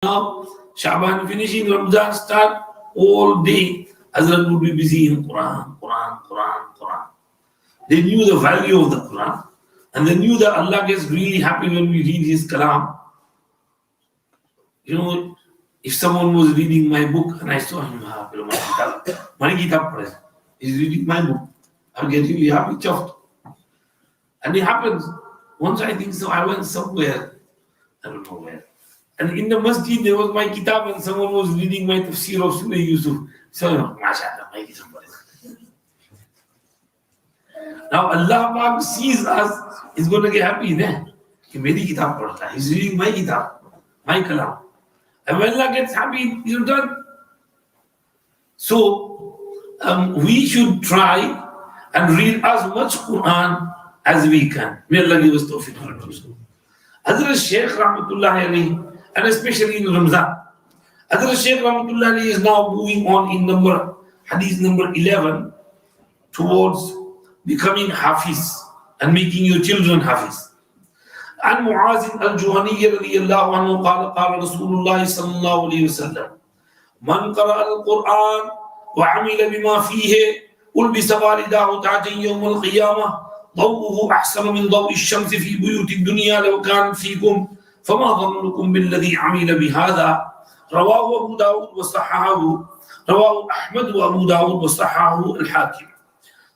now, Shaban finishing, Ramadan start, all day, Hazrat would be busy in Quran. They knew the value of the Quran, and they knew that Allah gets really happy when we read His Kalam. You know, if someone was reading my book and I saw him, he's reading my book, I'll get really happy, chuffed. And it happens. Once I think so, I went somewhere, I don't know where. And in the masjid, there was my kitab and someone was reading my tafsir of Surah Yusuf. So, mashallah, my kitab. Now, Allah sees us, He's going to get happy. Meri kitab padhta hai. He's reading my kitab, my kalam. And when Allah gets happy, you're done. So, we should try and read as much Quran as we can. May Allah give us tawfiq to do so. Hazrat Shaykh Rahmatullahi Alayhi, and especially in Ramzan. Hazrat Shaykh Rahmatullahi Alayhi is now moving on in hadith number 11 towards becoming Hafiz and making your children Hafiz. عن معاذ الجهني رضي الله عنه قال قال رسول الله صلى الله عليه وسلم من قرأ القرآن وعمل بما فيه ألبس والداه تاجا يوم القيامة ضوءه أحسن من ضوء الشمس في بيوت الدنيا لو كانت فيكم فما ظنكم بالذي عمل بهذا رواه أبو داود وصححه رواه أحمد وأبو داود وصححه الحاكم.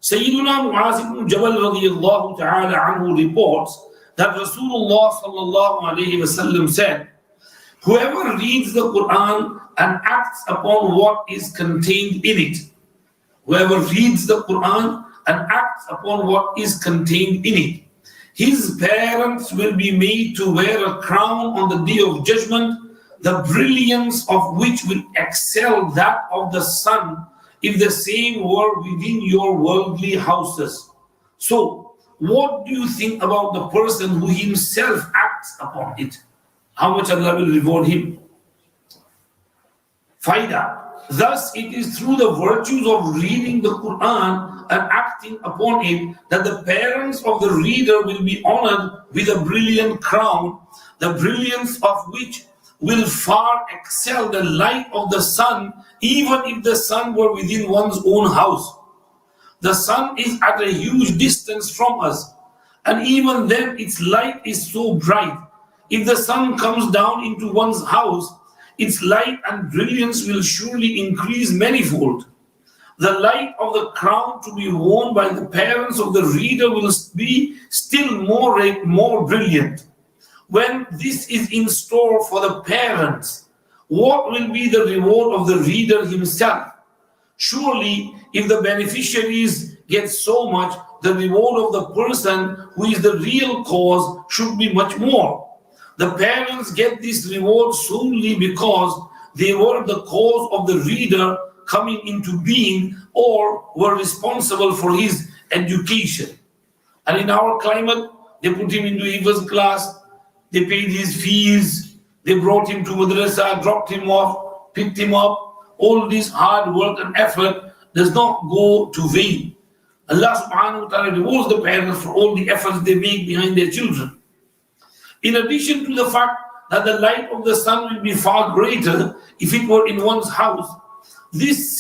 Sayyiduna Muaz ibn Jabal radiyallahu ta'ala anhu reports that Rasulullah sallallahu alayhi wasallam said, whoever reads the Quran and acts upon what is contained in it, whoever reads the Quran and acts upon what is contained in it, his parents will be made to wear a crown on the day of judgment, the brilliance of which will excel that of the sun if the same were within your worldly houses. So, what do you think about the person who himself acts upon it? How much Allah will reward him? Faida. Thus, it is through the virtues of reading the Quran and acting upon it that the parents of the reader will be honored with a brilliant crown, the brilliance of which will far excel the light of the sun, even if the sun were within one's own house. The sun is at a huge distance from us, and even then its light is so bright. If the sun comes down into one's house, its light and brilliance will surely increase manifold. The light of the crown to be worn by the parents of the reader will be still more brilliant. When this is in store for the parents, what will be the reward of the reader himself? Surely, if the beneficiaries get so much, the reward of the person who is the real cause should be much more. The parents get this reward solely because they were the cause of the reader coming into being or were responsible for his education. And in our climate, they put him into Hifz class, they paid his fees, they brought him to madrasa, dropped him off, picked him up. All this hard work and effort does not go to vain. Allah subhanahu wa ta'ala rewards the parents for all the efforts they make behind their children. In addition to the fact that the light of the sun will be far greater if it were in one's house, this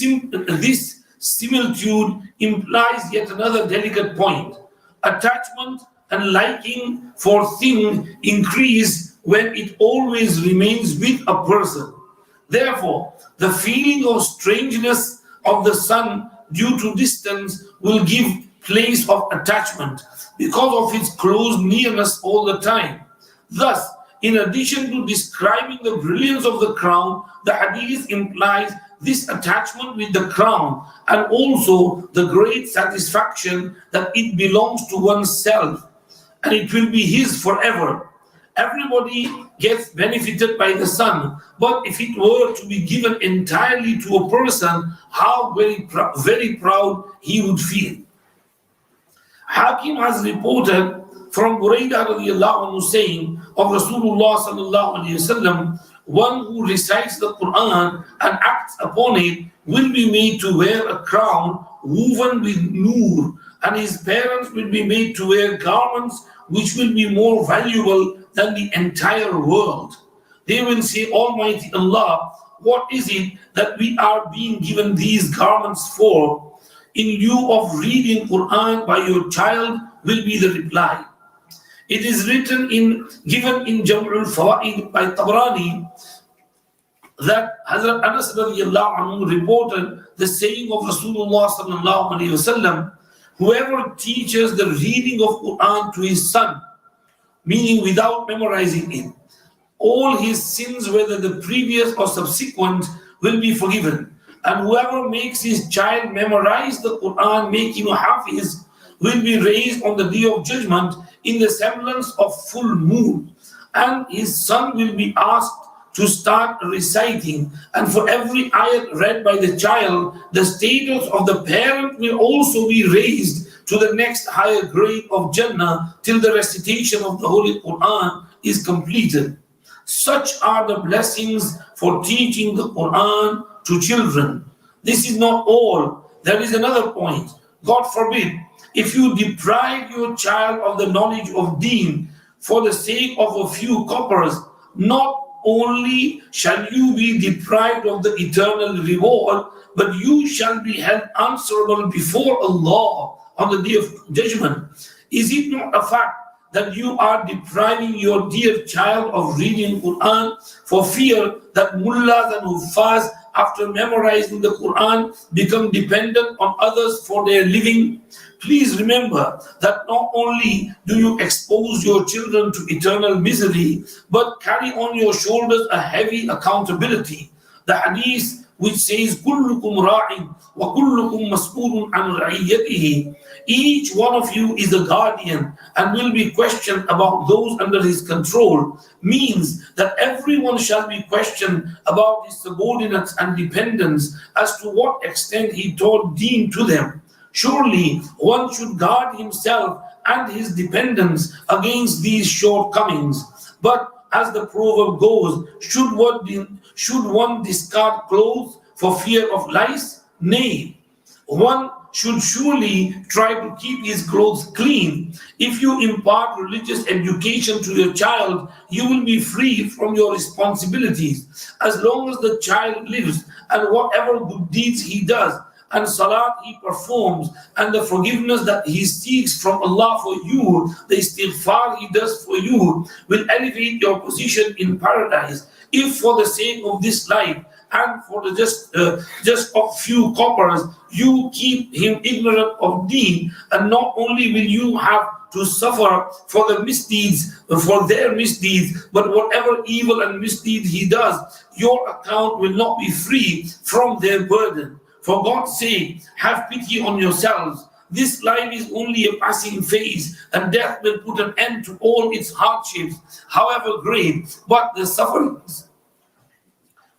similitude implies yet another delicate point. Attachment and liking for things increase when it always remains with a person. Therefore, the feeling of strangeness of the sun due to distance will give place of attachment because of its close nearness all the time. Thus, in addition to describing the brilliance of the crown, the hadith implies this attachment with the crown and also the great satisfaction that it belongs to oneself and it will be his forever. Everybody gets benefited by the sun, but if it were to be given entirely to a person, how very proud he would feel. Hakim has reported from Buraidah radiallahu anhu saying of Rasulullah sallallahu alayhi wasallam, one who recites the Quran and acts upon it will be made to wear a crown woven with noor, and his parents will be made to wear garments which will be more valuable than the entire world. They will say, Almighty Allah, what is it that we are being given these garments for? In lieu of reading Quran by your child will be the reply. It is given in Jam'ul Fawaid by Tabrani that Hazrat Anas radiallahu anhu reported the saying of Rasulullah sallallahu alayhi wasallam, whoever teaches the reading of Quran to his son, meaning without memorizing it, all his sins, whether the previous or subsequent, will be forgiven. And whoever makes his child memorize the Quran, making a hafiz, will be raised on the day of judgment in the semblance of full moon. And his son will be asked to start reciting. And for every ayat read by the child, the status of the parent will also be raised to the next higher grade of Jannah till the recitation of the Holy Quran is completed. Such are the blessings for teaching the Quran to children. This is not all. There is another point. God forbid, if you deprive your child of the knowledge of Deen for the sake of a few coppers, not only shall you be deprived of the eternal reward, but you shall be held answerable before Allah on the day of judgment. Is it not a fact that you are depriving your dear child of reading Quran for fear that mullahs and huffaz, after memorizing the Quran, become dependent on others for their living? Please remember that not only do you expose your children to eternal misery, but carry on your shoulders a heavy accountability. The hadith which says, "Kullukum ra'in wa kullukum mas'ulun an ra'iyyatihi." Each one of you is a guardian and will be questioned about those under his control, means that everyone shall be questioned about his subordinates and dependents as to what extent he taught Deen to them. Surely one should guard himself and his dependents against these shortcomings. But as the proverb goes, should one discard clothes for fear of lice? Nay, one should surely try to keep his clothes clean. If you impart religious education to your child, you will be free from your responsibilities. As long as the child lives, and whatever good deeds he does, and salat he performs, and the forgiveness that he seeks from Allah for you, the istighfar he does for you, will elevate your position in paradise. If for the sake of this life and for the just of few coppers, you keep him ignorant of Deen, and not only will you have to suffer for the misdeeds, for their misdeeds, but whatever evil and misdeed he does, your account will not be free from their burden. For God's sake, have pity on yourselves. This life is only a passing phase, and death will put an end to all its hardships, however great, but the sufferings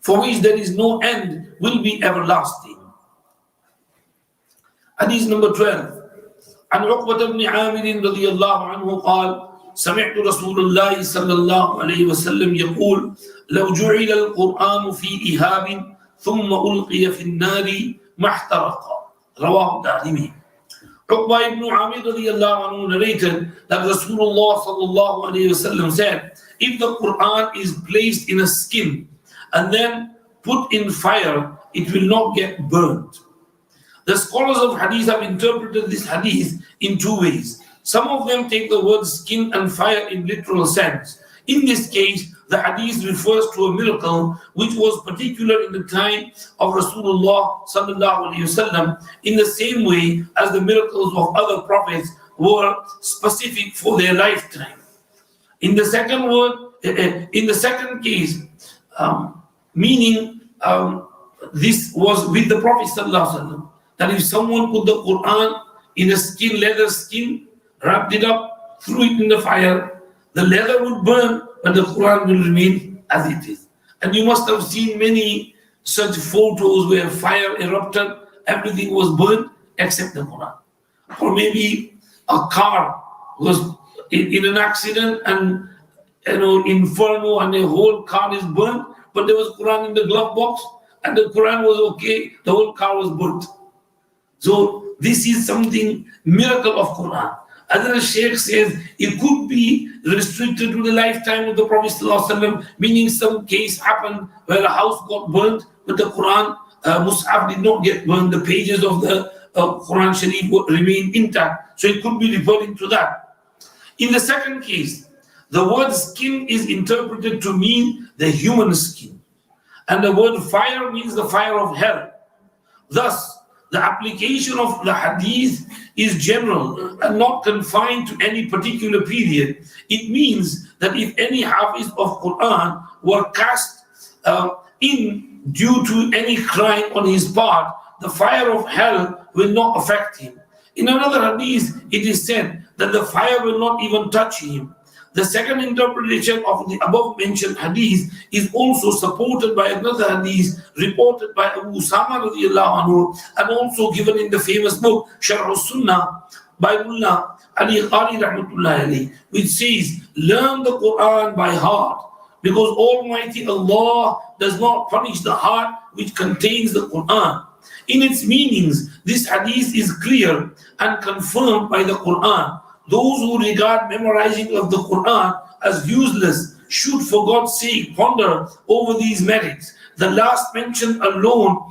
for which there is no end will be everlasting. Hadith number 12. عن عقبة بن عامر رضي الله عنه قال سمعت رسول الله صلى الله عليه وسلم يقول لو جعل القرآن في إهاب ثم ألقي في النار ما احترق. رواه الدارمي. Uqba ibn Amir radiallahu anhu narrated that Rasulullah sallallahu alayhi wasallam said, if the Quran is placed in a skin and then put in fire, it will not get burnt. The scholars of hadith have interpreted this hadith in two ways. Some of them take the word skin and fire in literal sense. In this case, the hadith refers to a miracle which was particular in the time of Rasulullah sallallahu alaihi wasallam, in the same way as the miracles of other prophets were specific for their lifetime. In the second case, meaning this was with the Prophet sallallahu alaihi wasallam, that if someone put the Quran in a skin, leather skin, wrapped it up, threw it in the fire, the leather would burn, but the Quran will remain as it is. And you must have seen many such photos where fire erupted, everything was burned except the Quran. Or maybe a car was in an accident and inferno and the whole car is burned, but there was Quran in the glove box and the Quran was okay, the whole car was burnt. So this is something miracle of Quran. Other Sheikh says it could be restricted to the lifetime of the Prophet ﷺ, meaning some case happened where a house got burnt, but the Quran Mus'haf did not get burned. The pages of the Quran Sharif remain intact. So it could be referring to that. In the second case, the word skin is interpreted to mean the human skin. And the word fire means the fire of hell. Thus, the application of the hadith is general and not confined to any particular period. It means that if any hafiz of Quran were cast in due to any crime on his part, the fire of hell will not affect him. In another hadith, it is said that the fire will not even touch him. The second interpretation of the above mentioned hadith is also supported by another hadith reported by Abu Usama radiallahu anhu, and also given in the famous book Sharh al-Sunnah by Mullah Ali Qari rahmatullahi alayhi, which says, learn the Quran by heart, because Almighty Allah does not punish the heart which contains the Quran. In its meanings, this hadith is clear and confirmed by the Quran. Those who regard memorizing of the Quran as useless should, for God's sake, ponder over these merits. The last mentioned alone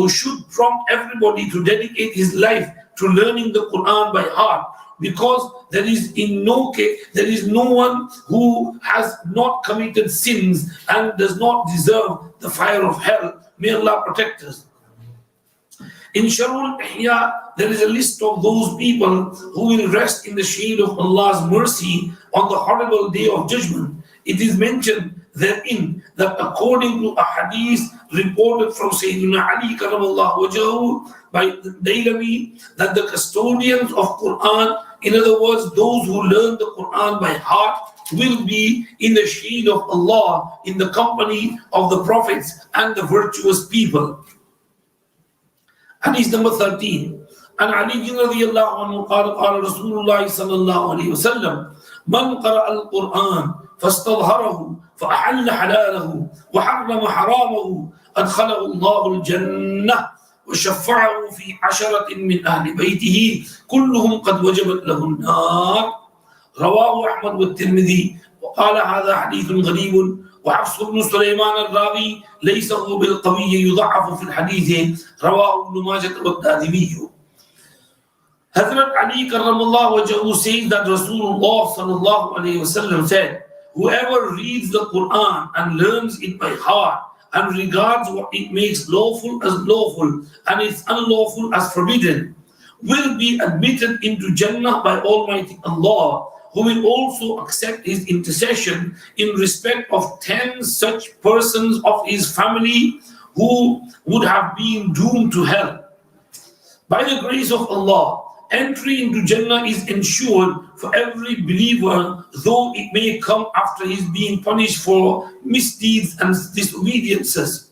should prompt everybody to dedicate his life to learning the Quran by heart, because there is no one who has not committed sins and does not deserve the fire of hell. May Allah protect us. In Sharul Ihya, there is a list of those people who will rest in the shade of Allah's mercy on the horrible day of judgment. It is mentioned therein that according to a hadith reported from Sayyidina Ali karamallahu wajhahu by Dailami, that the custodians of Quran, in other words, those who learn the Quran by heart, will be in the shade of Allah in the company of the prophets and the virtuous people. Hadith number 13. عن علي رضي الله عنه قال قال رسول الله صلى الله عليه وسلم من قرأ القرآن فاستظهره فأحل حلاله وحرم حرامه أدخله الله الجنة وشفعه في 10 من أهل بيته كلهم قد وجبت له النار. رواه أحمد والترمذي وقال هذا حديث غريب. وحفص بن سليمان الراوي ليس هو بالقوي يضعف في الحديث. رواه ابن ماجه والدارمي. Hazrat Ali karramallahu wajhahu says that Rasulullah sallallahu alayhi wasallam said, whoever reads the Quran and learns it by heart and regards what it makes lawful as lawful and its unlawful as forbidden will be admitted into Jannah by Almighty Allah, who will also accept his intercession in respect of 10 such persons of his family who would have been doomed to hell. By the grace of Allah, entry into Jannah is ensured for every believer, though it may come after his being punished for misdeeds and disobediences.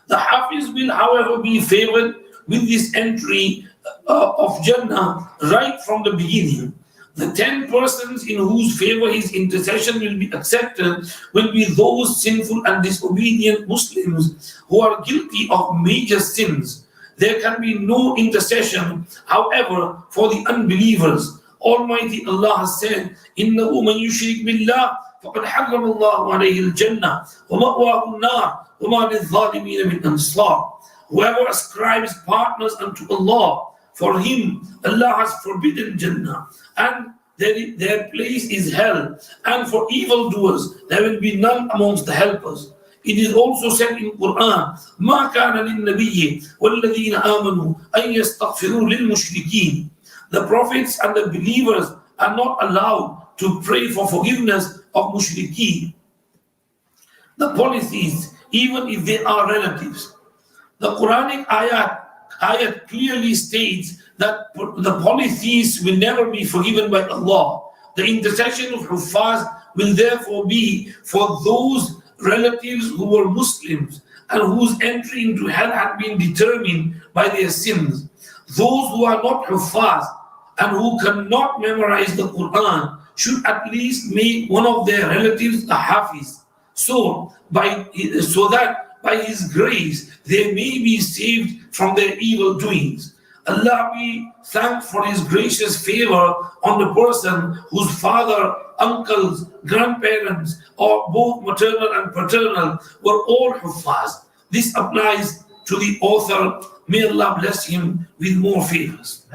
The Hafiz will, however, be favored with this entry of Jannah right from the beginning. The 10 persons in whose favor his intercession will be accepted will be those sinful and disobedient Muslims who are guilty of major sins. There can be no intercession, however, for the unbelievers. Almighty Allah has said, إِنَّهُ مَنْ يُشْرِكْ بِاللَّهِ فَقَدْ حَرَّمَ اللَّهُ عَلَيْهِ الْجَنَّةِ وَمَأْوَاهُ النَّارُ وَمَا لِلظَّالِمِينَ مِنْ أَنصَارٍ. Whoever ascribes partners unto Allah, for him Allah has forbidden Jannah, and their place is hell, and for evildoers there will be none amongst the helpers. It is also said in Quran, مَا كَانَ لِلنَّبِيِّ وَالَّذِينَ آمَنُوا أَن يَسْتَغْفِرُوا لِلْمُشْرِكِينَ. The prophets and the believers are not allowed to pray for forgiveness of mushrikeen, the polytheists, even if they are relatives. The Quranic ayat clearly states that the polytheists will never be forgiven by Allah. The intercession of Huffaz will therefore be for those relatives who were Muslims and whose entry into hell had been determined by their sins. Those who are not Huffaz and who cannot memorize the Quran should at least make one of their relatives a Hafiz, so that by his grace they may be saved from their evil doings. Allah be thanked for His gracious favor on the person whose father, uncles, grandparents, or both maternal and paternal were all Huffaz. This applies to the author. May Allah bless him with more favors.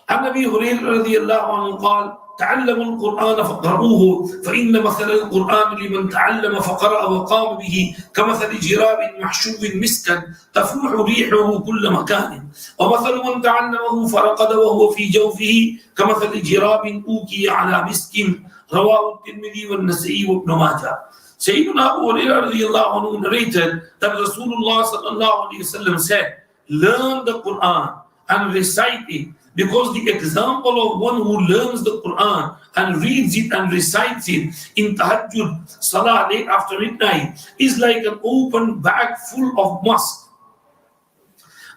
عن أبي هريرة رضي الله عنه قال: تعلموا القرآن فاقرؤوه فإن مثل القرآن لمن تعلم فقرأ وقام به كمثل جراب محشو مسكا تفوح ريحه كل مكان، ومثل من تعلمه فرقد وهو في جوفه كمثل جراب أوكي على مسك. رواه الترمذي والنسائي وابن ماجه. Sayyidina Abu Hurairah radiallahu anhu narrated that Rasulullah sallallahu alayhi wa sallam said, learn the Quran and recite it, because the example of one who learns the Quran and reads it and recites it in tahajjud, salah late after midnight, is like an open bag full of musk,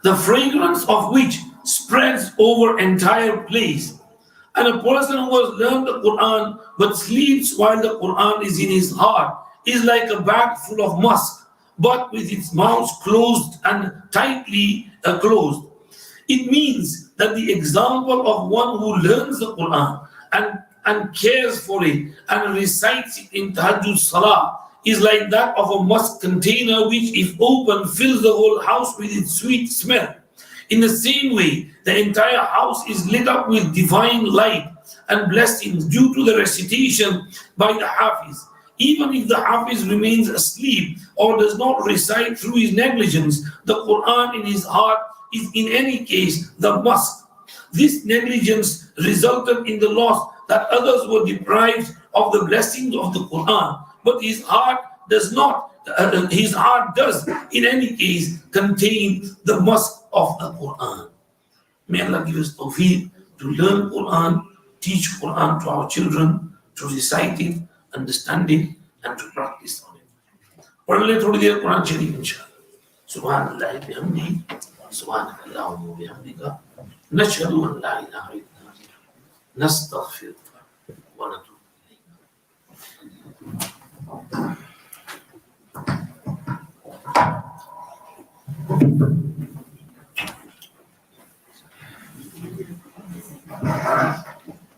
the fragrance of which spreads over entire place. And a person who has learned the Quran but sleeps while the Quran is in his heart is like a bag full of musk, but with its mouth closed and tightly closed. It means that the example of one who learns the Quran and cares for it and recites it in tahajjud salah is like that of a musk container which, if open, fills the whole house with its sweet smell. In the same way, the entire house is lit up with divine light and blessings due to the recitation by the Hafiz. Even if the Hafiz remains asleep or does not recite through his negligence, the Quran in his heart is in any case the musk. This negligence resulted in the loss that others were deprived of the blessings of the Quran, but his heart does not. His heart does in any case contain the musk of the Quran. May Allah give us tawfiq to learn Quran, teach Quran to our children, to recite it, understand it, and to practice on it. पढ़ ले थोड़ी देर कुरान शरीफ इंशाअल्लाह. सुभानअल्लाह बिहम्दिही सुभानअल्लाह व बिहम्दिका नशहदु अन ला इलाहा इल्ला अंता नस्तगफिरुका व नतूबु इलैक.